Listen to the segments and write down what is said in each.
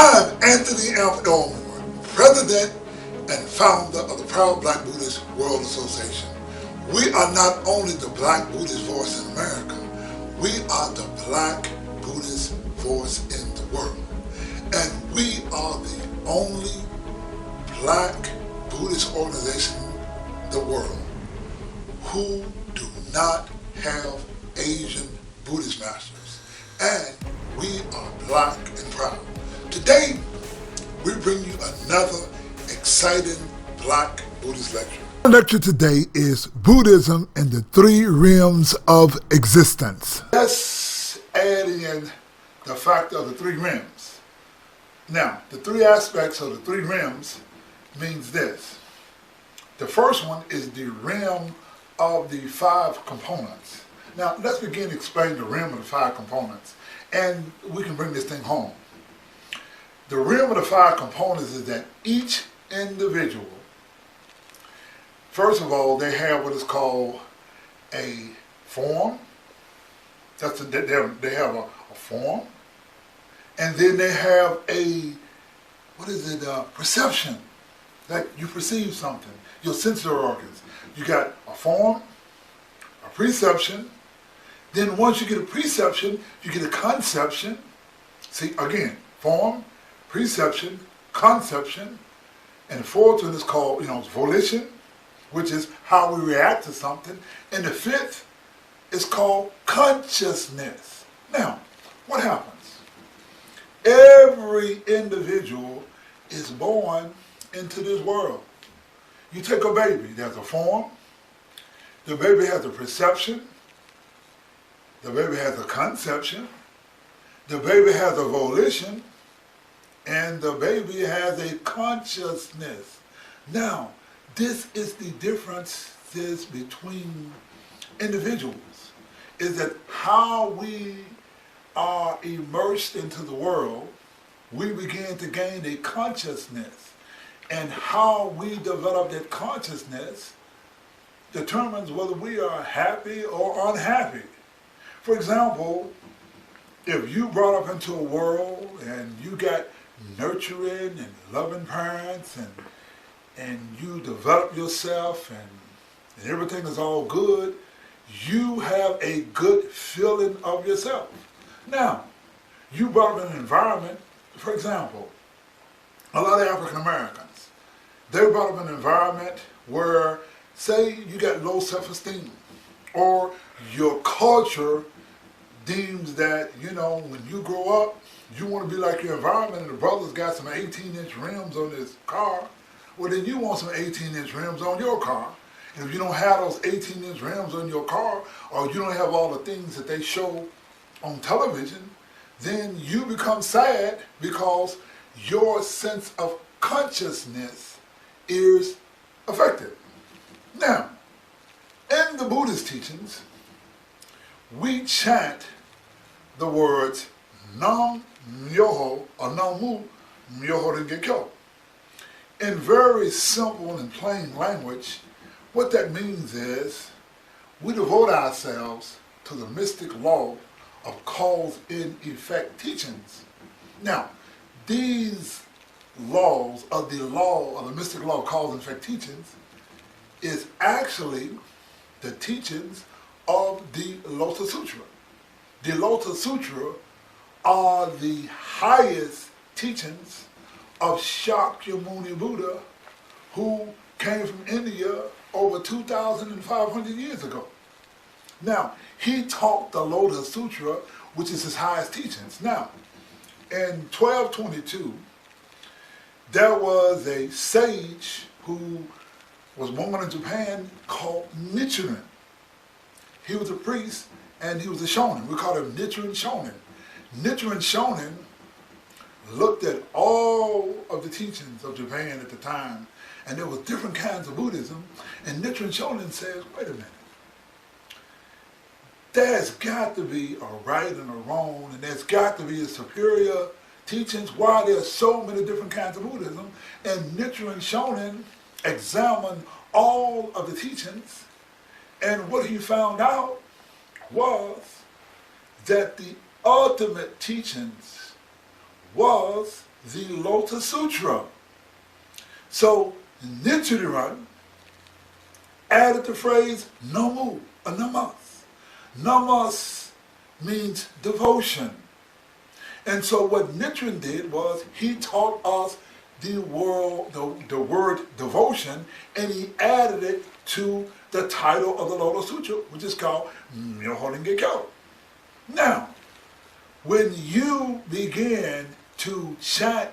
I'm Anthony M. Elmore, President and founder of the proud Black Buddhist World Association. We are not only the Black Buddhist voice in America, we are the Black Buddhist voice in the world. And we are the only Black Buddhist organization in the world who do not have Asian Buddhist masters. And we are Black and proud. Today, we bring you another exciting Black Buddhist lecture. Our lecture today is Buddhism and the Three Realms of Existence. Let's add in the fact of the three realms. Now, the three aspects of the three realms means this. The first one is the realm of the five components. Now, let's begin to explain the realm of the five components, and we can bring this thing home. The realm of the five components is that each individual, first of all, they have what is called a form. They have a form. And then they have a, perception. Like you perceive something, your sensory organs. You got a form, a perception. Then once you get a perception, you get a conception. See, again, form, perception, conception, and the fourth one is called, volition, which is how we react to something, and the fifth is called consciousness. Now, what happens? Every individual is born into this world. You take a baby, there's a form, the baby has a perception, the baby has a conception, the baby has a volition, and the baby has a consciousness. Now, this is the differences between individuals, is that how we are immersed into the world, we begin to gain a consciousness, and how we develop that consciousness determines whether we are happy or unhappy. For example, if you brought up into a world and you got nurturing and loving parents and you develop yourself and everything is all good, you have a good feeling of yourself. Now, you brought up in an environment, for example, a lot of African Americans, they brought up in an environment where, say, you got low self-esteem, or your culture deems that, when you grow up, you want to be like your environment, and the brother's got some 18-inch rims on his car, well then you want some 18-inch rims on your car. And if you don't have those 18-inch rims on your car, or you don't have all the things that they show on television, then you become sad because your sense of consciousness is affected. Now, in the Buddhist teachings, we chant the words Nam Myoho or Namu Myoho Renge Kyo. In very simple and plain language, what that means is we devote ourselves to the mystic law of cause and effect teachings. Now, these laws of the mystic law of cause and effect teachings is actually the teachings of the Lotus Sutra. The Lotus Sutra are the highest teachings of Shakyamuni Buddha, who came from India over 2,500 years ago. Now, he taught the Lotus Sutra, which is his highest teachings. Now, in 1222, there was a sage who was born in Japan called Nichiren. He was a priest and he was a shonin. We call him Nichiren Shonin. Nichiren Shonin looked at all of the teachings of Japan at the time, and there was different kinds of Buddhism, and Nichiren Shonin says, wait a minute, there's got to be a right and a wrong, and there's got to be a superior teachings. Why there's so many different kinds of Buddhism? And Nichiren Shonin examined all of the teachings, and what he found out was that the ultimate teachings was the Lotus Sutra. So Nichiren added the phrase Namu, or namas. Namas means devotion. And so what Nichiren did was he taught us the word devotion, and he added it to the title of the Lotus Sutra, which is called Myoho Renge Kyo. Now, when you begin to chant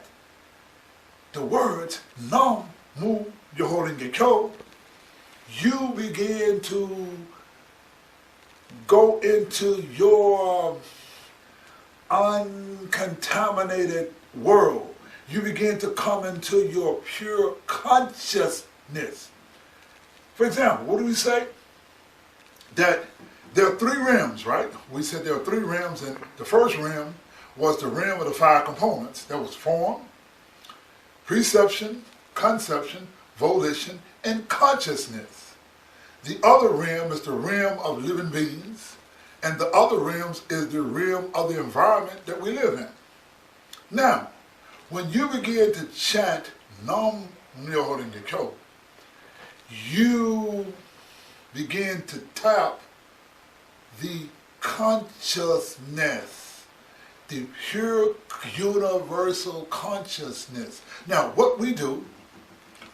the words Namu Myoho Renge Kyo, you begin to go into your uncontaminated world. You begin to come into your pure consciousness. For example, what do we say? That there are three realms, right? We said there are three realms, and the first realm was the realm of the five components. That was form, perception, conception, volition, and consciousness. The other realm is the realm of living beings, and the other realms is the realm of the environment that we live in. Now, when you begin to chant Namu Myoho Renge Kyo, you begin to tap the consciousness, the pure universal consciousness. Now, what we do,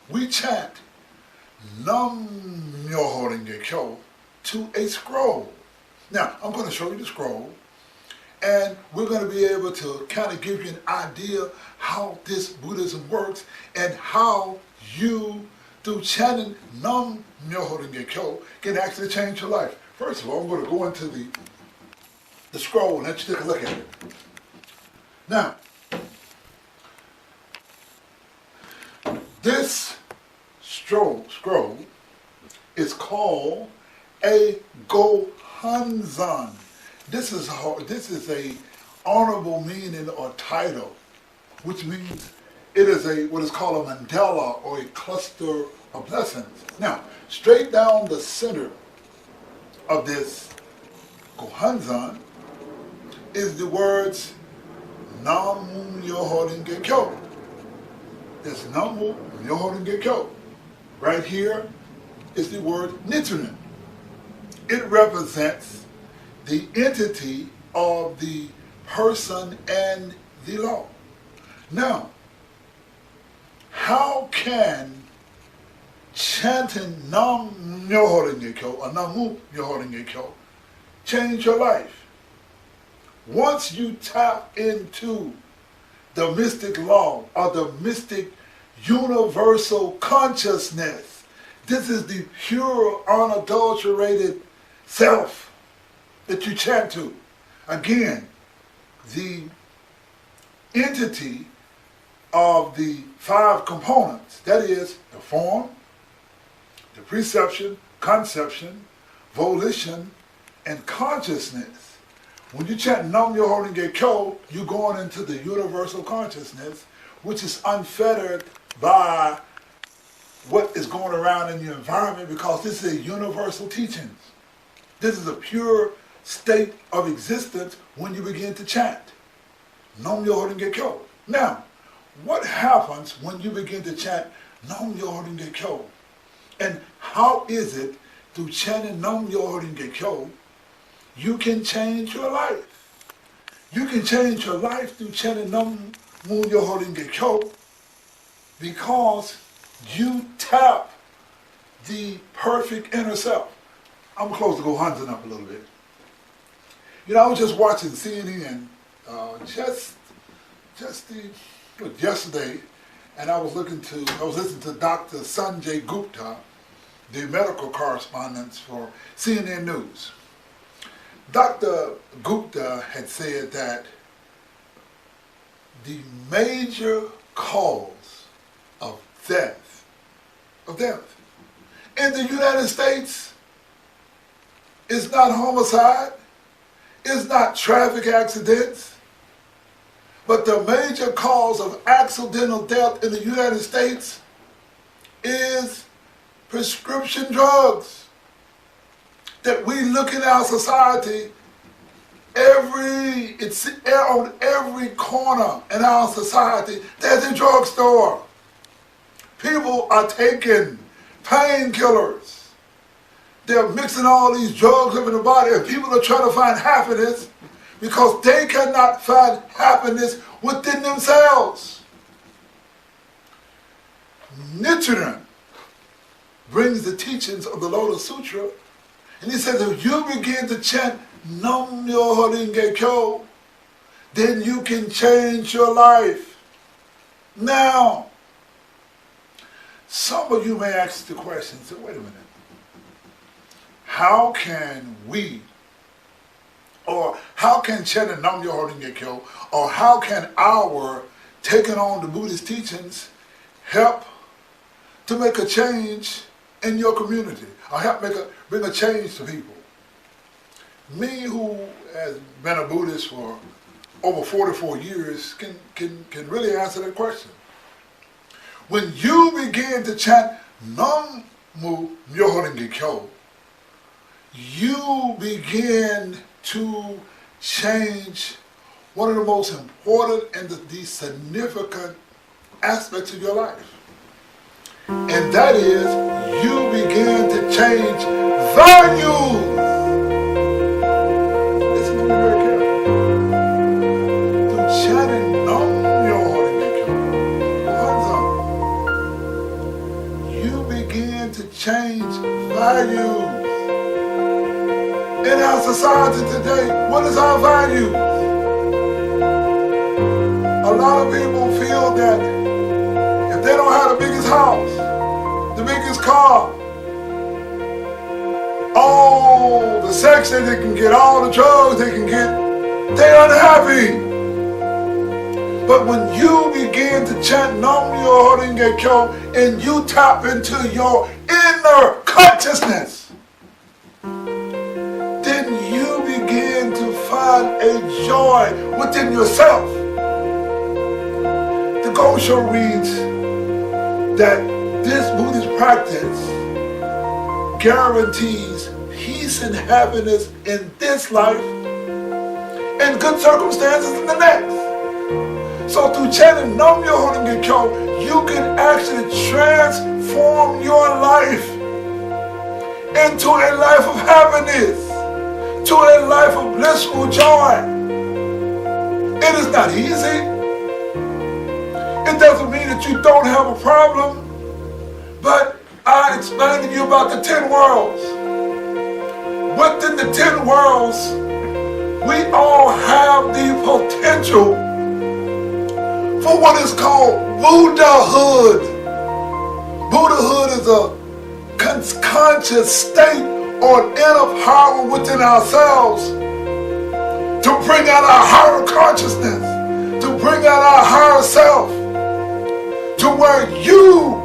we chant Namu Myoho Renge Kyo to a scroll. Now, I'm going to show you the scroll, and we're going to be able to kind of give you an idea how this Buddhism works and how you, through chanting Namu Myoho Renge Kyo, can actually change your life. First of all, I'm going to go into the scroll and let you take a look at it. Now, this scroll is called a Gohanzan. This is a honorable meaning or title, which means it is what is called a mandala or a cluster of blessings. Now, straight down the center of this Gohanzan is the words Namu Myoho Renge Kyo. That's Namu Myoho Renge Kyo. Right here is the word Nichiren. It represents the entity of the person and the law. Now, how can chanting Namu Myoho Renge Kyo or Namu Myoho Renge Kyo change your life? Once you tap into the mystic law or the mystic universal consciousness, this is the pure, unadulterated self that you chant to. Again, the entity of the five components, that is the form, the perception, conception, volition, and consciousness. When you chant Namu Myoho Renge Kyo, you're going into the universal consciousness, which is unfettered by what is going around in the environment, because this is a universal teaching. This is a pure state of existence when you begin to chant Namu Myoho Renge Kyo. Now, what happens when you begin to chant Namu Myoho Renge Kyo? And how is it through chanting Namu Myoho Renge Kyo you can change your life? You can change your life through chanting Namu Myoho Renge Kyo because you tap the perfect inner self. I'm close to go hunting up a little bit. You know, I was just watching CNN yesterday, and I was listening to Dr. Sanjay Gupta, the medical correspondent for CNN News. Dr. Gupta had said that the major cause of death in the United States is not homicide, is not traffic accidents, but the major cause of accidental death in the United States is prescription drugs. That we look in our society It's on every corner in our society. There's a drugstore. People are taking painkillers. They're mixing all these drugs up in the body, and people are trying to find happiness because they cannot find happiness within themselves. Nichiren brings the teachings of the Lotus Sutra, and he says if you begin to chant Myoho Renge Kyo, then you can change your life. Now, some of you may ask the question, say, wait a minute, how can we, or how can chanting Myoho Renge Kyo, or how can our taking on the Buddhist teachings help to make a change in your community, or help bring a change to people? Me, who has been a Buddhist for over 44 years, can really answer that question. When you begin to chant Namu Myoho Renge Kyo, you begin to change one of the most important and the significant aspects of your life. And that is, you begin to change values. Listen to me very carefully. Through chanting Namu Myoho Renge Kyo, you begin to change values. In our society today, what is our value? A lot of people feel that if they don't have the biggest house, the biggest car, all the sex that they can get, all the drugs they can get, they're unhappy. But when you begin to chant Namu Myoho Renge Kyo and you tap into your inner consciousness, then you begin to find a joy within yourself. The Gosho reads that this Buddhist practice guarantees peace and happiness in this life and good circumstances in the next. So through chanting Namu Myoho Renge Kyo, you can actually transform your life into a life of happiness, to a life of blissful joy. It is not easy. It doesn't mean that you don't have a problem, but I explained to you about the 10 worlds. Within the 10 worlds, we all have the potential for what is called Buddhahood. Buddhahood is a conscious state or inner power within ourselves to bring out our higher consciousness, to bring out our higher self, to where you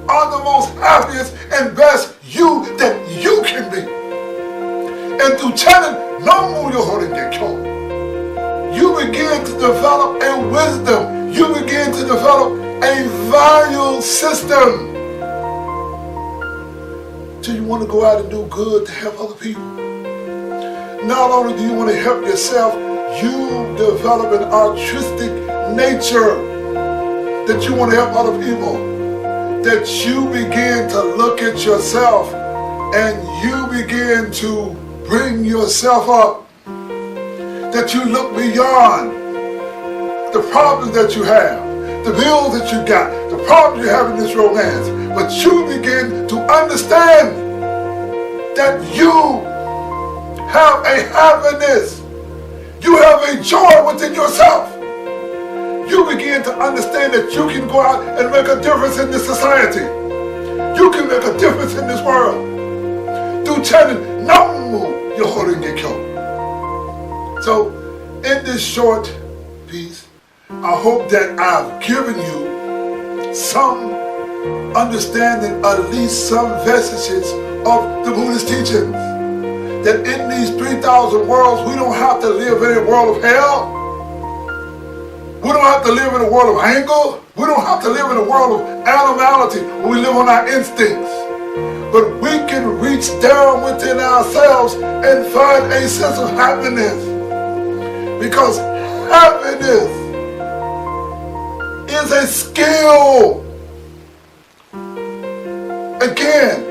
are the most happiest and best you that you can be. And through chanting Namu Myoho Renge Kyo, you begin to develop a wisdom, you begin to develop a value system. So you want to go out and do good to help other people. Not only do you want to help yourself, you develop an altruistic nature that you want to help other people. That you begin to look at yourself and you begin to bring yourself up. That you look beyond the problems that you have, the bills that you got, the problems you have in this romance. But you begin to understand that you have a happiness, you have a joy within yourself. You begin to understand that you can go out and make a difference in this society. You can make a difference in this world through chanting Namu Myoho Renge Kyo. So, in this short piece, I hope that I've given you some understanding, at least some vestiges of the Buddhist teachings. That in these 3,000 worlds, we don't have to live in a world of hell. We don't have to live in a world of anger. We don't have to live in a world of animality where we live on our instincts. but we can reach down within ourselves and find a sense of happiness. Because happiness is a skill. Again,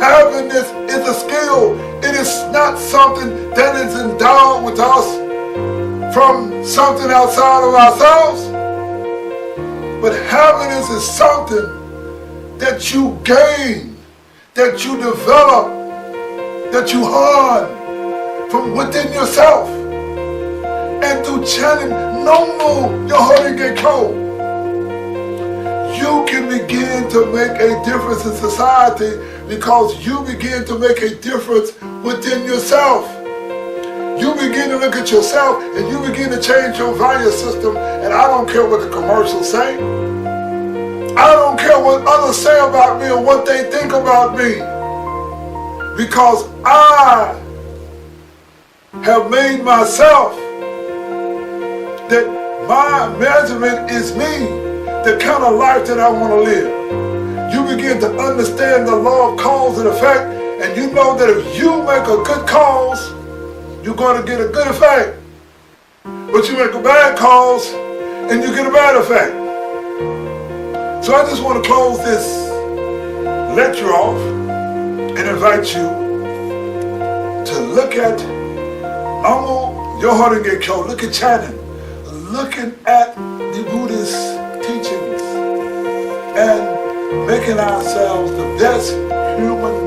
happiness is a skill. It is not something that is endowed with us from something outside of ourselves. But happiness is something that you gain, that you develop, that you hone from within yourself. And through chanting Namu, Myoho Renge Kyo, you can begin to make a difference in society because you begin to make a difference within yourself. You begin to look at yourself and you begin to change your value system. And I don't care what the commercials say. I don't care what others say about me or what they think about me. Because I have made myself that my measurement is me, the kind of life that I want to live. You begin to understand the law of cause and effect, and you know that if you make a good cause, you're going to get a good effect. But you make a bad cause, and you get a bad effect. So I just want to close this lecture off and invite you to look at Namu, Myoho Renge Kyo, look at chanting, looking at the Buddhist teachings, and making ourselves the best human